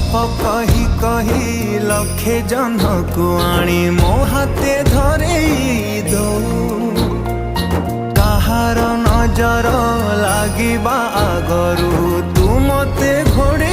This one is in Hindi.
गप कही कही लखे जन को आनी मो हाथे धरे दो कहार नजर लागिबा आगरू तू मते घोड़े